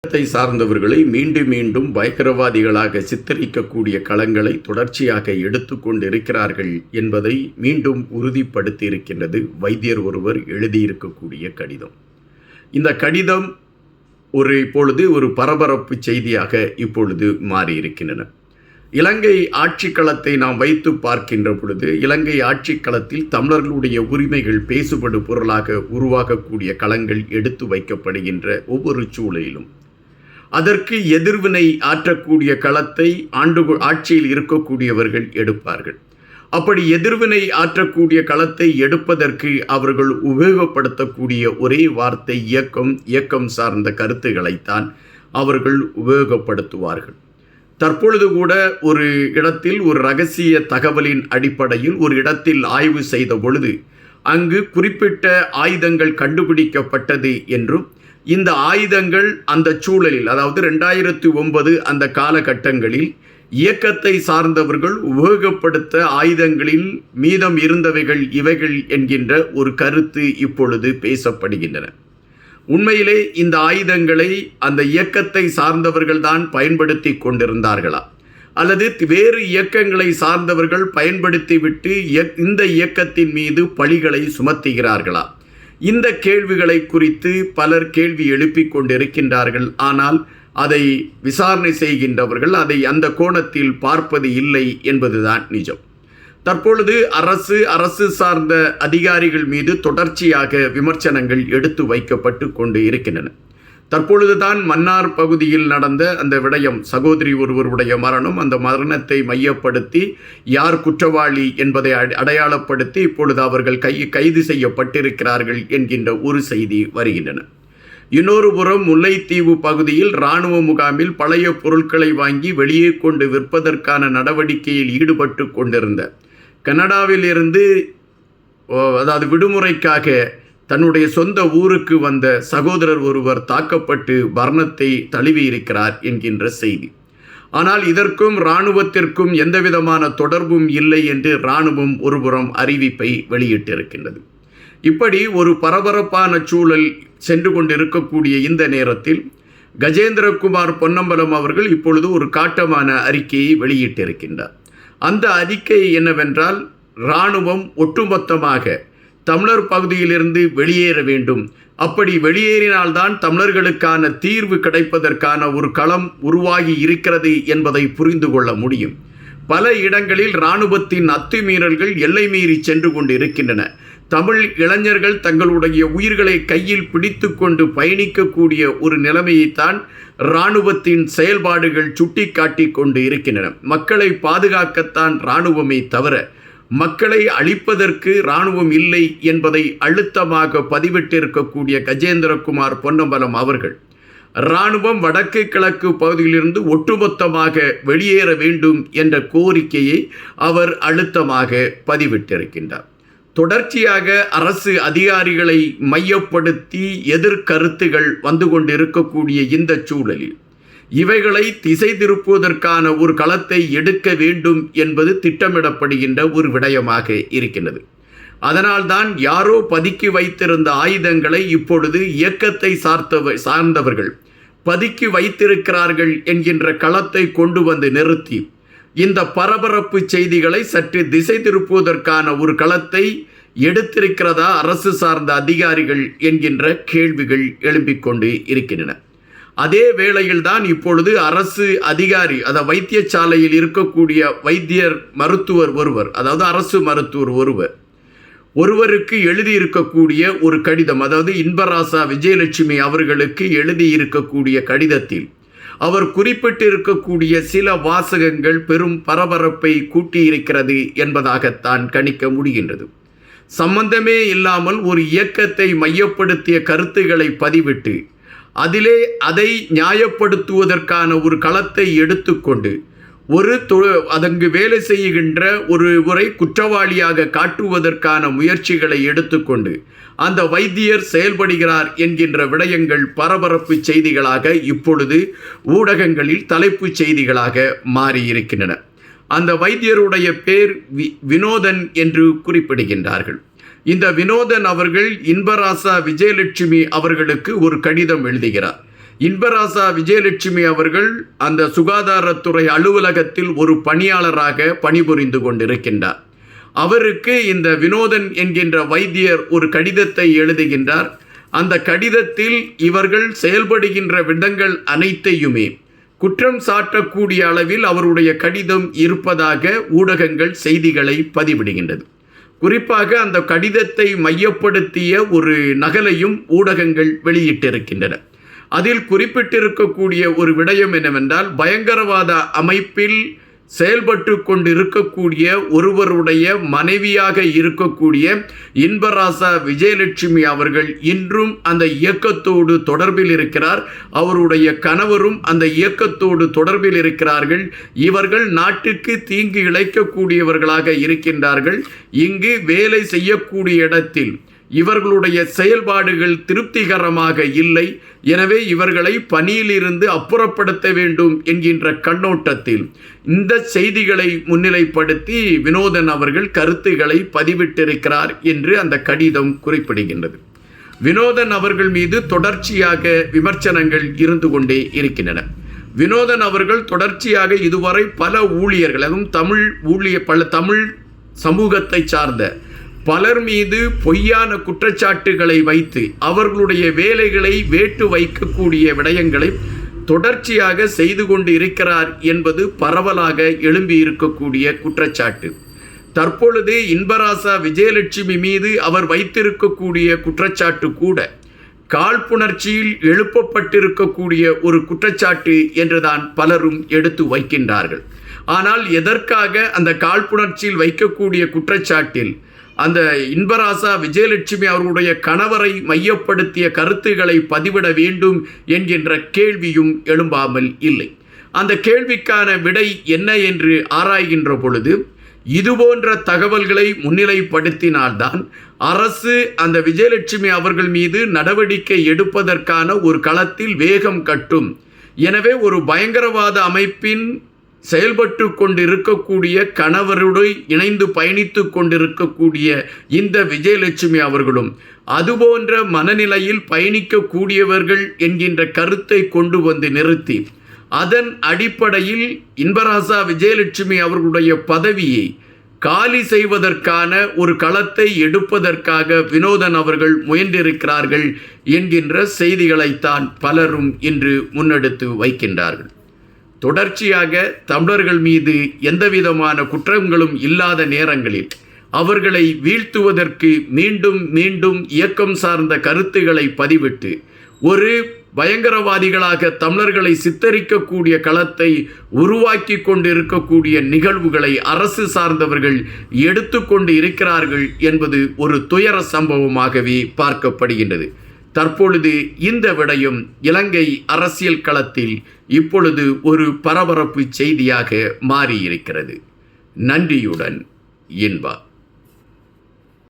சார்ந்தவர்களை மீண்டும் மீண்டும் பயங்கரவாதிகளாக சித்தரிக்கக்கூடிய களங்களை தொடர்ச்சியாக எடுத்துக்கொண்டிருக்கிறார்கள் என்பதை மீண்டும் உறுதிப்படுத்தி இருக்கின்றது வைத்தியர் ஒருவர் எழுதியிருக்கக்கூடிய கடிதம். இந்த கடிதம் இப்பொழுது ஒரு பரபரப்பு செய்தியாக இப்பொழுது மாறியிருக்கின்றன. இலங்கை ஆட்சி களத்தை நாம் வைத்து பார்க்கின்ற பொழுது இலங்கை ஆட்சி களத்தில் தமிழர்களுடைய உரிமைகள் பேசுபடு பொருளாக உருவாகக்கூடிய களங்கள் எடுத்து வைக்கப்படுகின்ற ஒவ்வொரு சூழலிலும் அதற்கு எதிர்வினை ஆற்றக்கூடிய களத்தை ஆட்சியில் இருக்கக்கூடியவர்கள் எடுப்பார்கள். அப்படி எதிர்வினை ஆற்றக்கூடிய களத்தை எடுப்பதற்கு அவர்கள் உபயோகப்படுத்தக்கூடிய ஒரே வார்த்தை இயக்கம் சார்ந்த கருத்துக்களைத்தான் அவர்கள் உபயோகப்படுத்துவார்கள். தற்பொழுது கூட ஒரு இடத்தில் ஒரு இரகசிய தகவலின் அடிப்படையில் ஒரு இடத்தில் ஆய்வு செய்த பொழுது அங்கு குறிப்பிட்ட ஆயுதங்கள் கண்டுபிடிக்கப்பட்டது என்றும் இந்த ஆயுதங்கள் அந்த சூழலில், அதாவது 2009 அந்த காலகட்டங்களில் இயக்கத்தை சார்ந்தவர்கள் உபயோகப்படுத்த ஆயுதங்களில் மீதம் இருந்தவைகள் இவைகள் என்கின்ற ஒரு கருத்து இப்பொழுது பேசப்படுகின்றன. உண்மையிலே இந்த ஆயுதங்களை அந்த இயக்கத்தை சார்ந்தவர்கள் தான் பயன்படுத்தி கொண்டிருந்தார்களா, அல்லது வேறு இயக்கங்களை சார்ந்தவர்கள் பயன்படுத்திவிட்டு இந்த இயக்கத்தின் மீது பழிகளை சுமத்துகிறார்களா? இந்த கேள்விகளை குறித்து பலர் கேள்வி எழுப்பிக் கொண்டிருக்கின்றார்கள். ஆனால் அதை விசாரணை செய்கின்றவர்கள் அதை அந்த கோணத்தில் பார்ப்பது இல்லை என்பதுதான் நிஜம். தற்பொழுது அரசு சார்ந்த அதிகாரிகள் மீது தொடர்ச்சியாக விமர்சனங்கள் எடுத்து வைக்கப்பட்டு கொண்டு இருக்கின்றன. தற்பொழுதுதான் மன்னார் பகுதியில் நடந்த அந்த விடயம், சகோதரி ஒருவருடைய மரணம், அந்த மரணத்தை மையப்படுத்தி யார் குற்றவாளி என்பதை அடையாளப்படுத்தி இப்பொழுது அவர்கள் கைது செய்யப்பட்டிருக்கிறார்கள் என்கின்ற ஒரு செய்தி வருகின்றன. இன்னொரு புறம் முல்லைத்தீவு பகுதியில் இராணுவ முகாமில் பழைய பொருட்களை வாங்கி வெளியே கொண்டு விற்பதற்கான நடவடிக்கையில் ஈடுபட்டு கொண்டிருந்த கனடாவில் இருந்து, அதாவது விடுமுறைக்காக தன்னுடைய சொந்த ஊருக்கு வந்த சகோதரர் ஒருவர் தாக்கப்பட்டு மரணத்தை தழுவியிருக்கிறார் என்கின்ற செய்தி. ஆனால் இதற்கும் இராணுவத்திற்கும் எந்தவிதமான தொடர்பும் இல்லை என்று இராணுவம் ஒருபுறம் அறிவிப்பை வெளியிட்டிருக்கின்றது. இப்படி ஒரு பரபரப்பான சூழல் சென்று கொண்டிருக்கக்கூடிய இந்த நேரத்தில் கஜேந்திரகுமார் பொன்னம்பலம் அவர்கள் இப்பொழுது ஒரு காட்டமான அறிக்கையை வெளியிட்டிருக்கின்றார். அந்த அறிக்கை என்னவென்றால், இராணுவம் ஒட்டுமொத்தமாக தமிழர் பகுதியிலிருந்து வெளியேற வேண்டும், அப்படி வெளியேறினால்தான் தமிழர்களுக்கான தீர்வு கிடைப்பதற்கான ஒரு களம் உருவாகி இருக்கிறது என்பதை புரிந்து கொள்ள முடியும். பல இடங்களில் இராணுவத்தின் அத்துமீறல்கள் எல்லை மீறி சென்று கொண்டு இருக்கின்றன. தமிழ் இளைஞர்கள் தங்களுடைய உயிர்களை கையில் பிடித்து கொண்டு பயணிக்கக்கூடிய ஒரு நிலைமையைத்தான் இராணுவத்தின் செயல்பாடுகள் சுட்டி காட்டி கொண்டு இருக்கின்றன. மக்களை பாதுகாக்கத்தான் இராணுவமே தவிர மக்களை அழிப்பதற்கு இராணுவம் இல்லை என்பதை அழுத்தமாக பதிவிட்டிருக்கக்கூடிய கஜேந்திரகுமார் பொன்னம்பலம் அவர்கள் இராணுவம் வடக்கு கிழக்கு பகுதியிலிருந்து ஒட்டுமொத்தமாக வெளியேற வேண்டும் என்ற கோரிக்கையை அவர் அழுத்தமாக பதிவிட்டிருக்கின்றார். தொடர்ச்சியாக அரசு அதிகாரிகளை மையப்படுத்தி எதிர்கருத்துகள் வந்து கொண்டிருக்கக்கூடிய இந்த சூழலில் இவைகளை திசை திருப்புவதற்கான ஒரு களத்தை எடுக்க வேண்டும் என்பது திட்டமிடப்படுகின்ற ஒரு விடயமாக இருக்கின்றது. அதனால்தான் யாரோ பதுக்கி வைத்திருந்த ஆயுதங்களை இப்பொழுது இயக்கத்தை சார்ந்தவர்கள் பதுக்கி வைத்திருக்கிறார்கள் என்கின்ற களத்தை கொண்டு வந்து நிறுத்தி இந்த பரபரப்பு செய்திகளை சற்று திசை திருப்புவதற்கான ஒரு களத்தை எடுத்திருக்கிறதா அரசு சார்ந்த அதிகாரிகள் என்கின்ற கேள்விகள் எழும்பிக் கொண்டு இருக்கின்றன. அதே வேளையில்தான் இப்பொழுது அரசு அதிகாரி, அதாவது வைத்தியசாலையில் இருக்கக்கூடிய மருத்துவர் ஒருவர், அதாவது அரசு மருத்துவர் ஒருவருக்கு எழுதியிருக்கக்கூடிய ஒரு கடிதம், அதாவது இன்பராசா விஜயலட்சுமி அவர்களுக்கு எழுதியிருக்கக்கூடிய கடிதத்தில் அவர் குறிப்பிட்டிருக்கக்கூடிய சில வாசகங்கள் பெரும் பரபரப்பை கூட்டியிருக்கிறது என்பதாகத்தான் கணிக்க முடிகின்றது. சம்பந்தமே இல்லாமல் ஒரு இயக்கத்தை மையப்படுத்திய கருத்துக்களை பதிவிட்டு அதை நியாயப்படுத்துவதற்கான ஒரு களத்தை எடுத்துக்கொண்டு அதங்கு வேலை செய்கின்ற ஒருவரை குற்றவாளியாக காட்டுவதற்கான முயற்சிகளை எடுத்துக்கொண்டு அந்த வைத்தியர் செயல்படுகிறார் என்கின்ற விடயங்கள் பரபரப்பு செய்திகளாக இப்பொழுது ஊடகங்களில் தலைப்பு செய்திகளாக மாறியிருக்கின்றன. அந்த வைத்தியருடைய பேர் வினோதன் என்று குறிப்பிடுகின்றார்கள். இந்த வினோதன் அவர்கள் இன்பராசா விஜயலட்சுமி அவர்களுக்கு ஒரு கடிதம் எழுதுகிறார். இன்பராசா விஜயலட்சுமி அவர்கள் அந்த சுகாதாரத்துறை அலுவலகத்தில் ஒரு பணியாளராக பணிபுரிந்து கொண்டிருக்கின்றார். அவருக்கு இந்த வினோதன் என்கின்ற வைத்தியர் ஒரு கடிதத்தை எழுதுகின்றார். அந்த கடிதத்தில் இவர்கள் செயல்படுகின்ற விதங்கள் அனைத்தையுமே குற்றம் சாட்டக்கூடிய அளவில் அவருடைய கடிதம் இருப்பதாக ஊடகங்கள் செய்திகளை பதிவிடுகின்றது. குறிப்பாக அந்த கடிதத்தை மையப்படுத்திய ஒரு நகலையும் ஊடகங்கள் வெளியிட்டிருக்கின்றன. அதில் குறிப்பிட்டிருக்கக்கூடிய ஒரு விடயம் என்னவென்றால், பயங்கரவாத அமைப்பில் செயல்பட்டு கொண்டிருக்கக்கூடிய ஒருவருடைய மனைவியாக இருக்கக்கூடிய இன்பராசா விஜயலட்சுமி அவர்கள் இன்றும் அந்த இயக்கத்தோடு தொடர்பில் இருக்கிறார். அவருடைய கணவரும் அந்த இயக்கத்தோடு தொடர்பில் இருக்கிறார்கள். இவர்கள் நாட்டுக்கு தீங்கு இழைக்கக்கூடியவர்களாக இருக்கின்றார்கள். இங்கு வேலை செய்யக்கூடிய இடத்தில் இவர்களுடைய செயல்பாடுகள் திருப்திகரமாக இல்லை. எனவே இவர்களை பணியிலிருந்து அப்புறப்படுத்த வேண்டும் என்கின்ற கண்ணோட்டத்தில் இந்த செய்திகளை முன்னிலைப்படுத்தி வினோதன் அவர்கள் கருத்துக்களை பதிவிட்டிருக்கிறார் என்று அந்த கடிதம் குறிப்பிடுகின்றது. வினோதன் அவர்கள் மீது தொடர்ச்சியாக விமர்சனங்கள் இருந்து கொண்டே இருக்கின்றன. வினோதன் அவர்கள் தொடர்ச்சியாக இதுவரை பல ஊழியர்கள், அதுவும் பல தமிழ் சமூகத்தை சார்ந்த பலர் மீது பொய்யான குற்றச்சாட்டுகளை வைத்து அவர்களுடைய வேலைகளை வேட்டு வைக்கக்கூடிய விடயங்களை தொடர்ச்சியாக செய்து கொண்டு இருக்கிறார் என்பது பரவலாக எழும்பி இருக்கக்கூடிய குற்றச்சாட்டு. தற்பொழுது இன்பராசா விஜயலட்சுமி மீது அவர் வைத்திருக்கக்கூடிய குற்றச்சாட்டு கூட காழ்ப்புணர்ச்சியில் எழுப்பப்பட்டிருக்கக்கூடிய ஒரு குற்றச்சாட்டு என்றுதான் பலரும் எடுத்து வைக்கின்றார்கள். ஆனால் எதற்காக அந்த காழ்ப்புணர்ச்சியில் வைக்கக்கூடிய குற்றச்சாட்டில் அந்த இன்பராசா விஜயலட்சுமி அவர்களுடைய கணவரை மையப்படுத்திய கருத்துக்களை பதிவிட வேண்டும் என்கின்ற கேள்வியும் எழும்பாமல் இல்லை. அந்த கேள்விக்கான விடை என்ன என்று ஆராய்கின்ற பொழுது, இதுபோன்ற தகவல்களை முன்னிலைப்படுத்தினால்தான் அரசு அந்த விஜயலட்சுமி அவர்கள் மீது நடவடிக்கை எடுப்பதற்கான ஒரு களத்தில் வேகம் கட்டும். எனவே ஒரு பயங்கரவாத அமைப்பின் செயல்பட்டு கொண்டிருக்கக்கூடிய கணவரோடு இணைந்து பயணித்து கொண்டிருக்கக்கூடிய இந்த விஜயலட்சுமி அவர்களும் அதுபோன்ற மனநிலையில் பயணிக்கக்கூடியவர்கள் என்கின்ற கருத்தை கொண்டு வந்து நிறுத்தி அதன் அடிப்படையில் இன்பராசா விஜயலட்சுமி அவர்களுடைய பதவியை காலி செய்வதற்கான ஒரு களத்தை எடுப்பதற்காக வினோதன் அவர்கள் முயன்றிருக்கிறார்கள் என்கின்ற செய்திகளைத்தான் பலரும் இன்று முன்னெடுத்து வைக்கின்றார்கள். தொடர்ச்சியாக தமிழர்கள் மீது எந்தவிதமான குற்றங்களும் இல்லாத நேரங்களில் அவர்களை வீழ்த்துவதற்கு மீண்டும் மீண்டும் இயக்கம் சார்ந்த கருத்துக்களை பதிவிட்டு ஒரு பயங்கரவாதிகளாக தமிழர்களை சித்தரிக்கக்கூடிய களத்தை உருவாக்கி கொண்டிருக்கக்கூடிய நிகழ்வுகளை அரசு சார்ந்தவர்கள் எடுத்துக்கொண்டு இருக்கிறார்கள் என்பது ஒரு துயர சம்பவமாகவே பார்க்கப்படுகின்றது. தற்பொழுது இந்த விடயம் இலங்கை அரசியல் களத்தில் இப்பொழுது ஒரு பரபரப்பு செய்தியாக மாறியிருக்கிறது. நன்றியுடன் இன்பா.